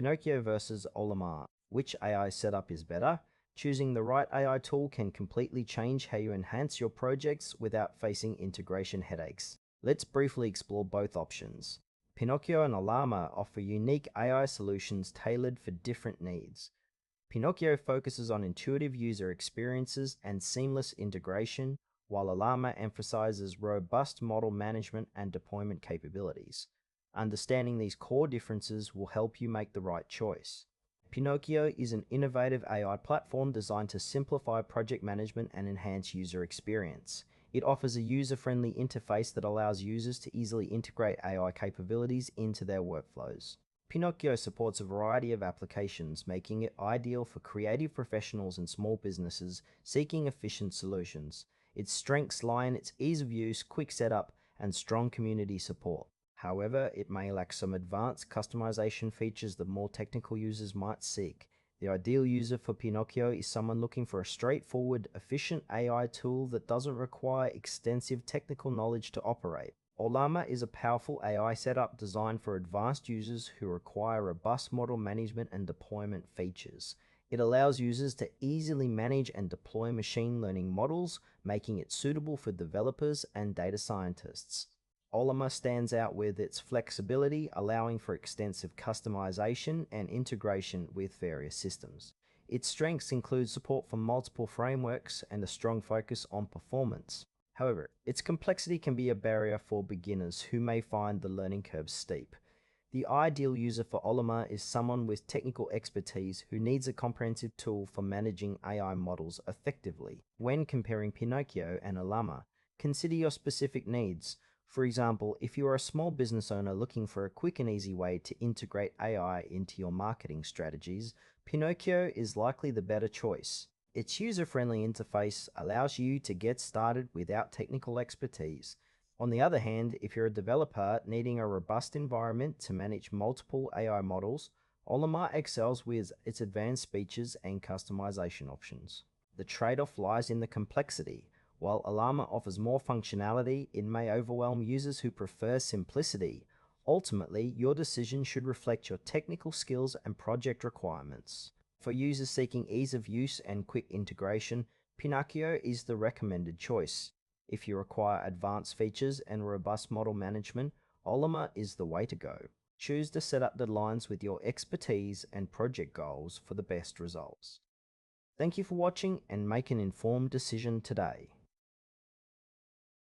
Pinokio versus Ollama. Which AI setup is better? Choosing the right AI tool can completely change how you enhance your projects without facing integration headaches. Let's briefly explore both options. Pinokio and Ollama offer unique AI solutions tailored for different needs. Pinokio focuses on intuitive user experiences and seamless integration, while Ollama emphasizes robust model management and deployment capabilities. Understanding these core differences will help you make the right choice. Pinokio is an innovative AI platform designed to simplify project management and enhance user experience. It offers a user-friendly interface that allows users to easily integrate AI capabilities into their workflows. Pinokio supports a variety of applications, making it ideal for creative professionals and small businesses seeking efficient solutions. Its strengths lie in its ease of use, quick setup, and strong community support. However, it may lack some advanced customization features that more technical users might seek. The ideal user for Pinokio is someone looking for a straightforward, efficient AI tool that doesn't require extensive technical knowledge to operate. Ollama is a powerful AI setup designed for advanced users who require robust model management and deployment features. It allows users to easily manage and deploy machine learning models, making it suitable for developers and data scientists. Ollama stands out with its flexibility, allowing for extensive customization and integration with various systems. Its strengths include support for multiple frameworks and a strong focus on performance. However, its complexity can be a barrier for beginners who may find the learning curve steep. The ideal user for Ollama is someone with technical expertise who needs a comprehensive tool for managing AI models effectively. When comparing Pinokio and Ollama, consider your specific needs. For example, if you are a small business owner looking for a quick and easy way to integrate AI into your marketing strategies, Pinokio is likely the better choice. Its user-friendly interface allows you to get started without technical expertise. On the other hand, if you're a developer needing a robust environment to manage multiple AI models, Ollama excels with its advanced features and customization options. The trade-off lies in the complexity. While Ollama offers more functionality, it may overwhelm users who prefer simplicity. Ultimately, your decision should reflect your technical skills and project requirements. For users seeking ease of use and quick integration, Pinokio is the recommended choice. If you require advanced features and robust model management, Ollama is the way to go. Choose the setup that aligns with your expertise and project goals for the best results. Thank you for watching, and make an informed decision today.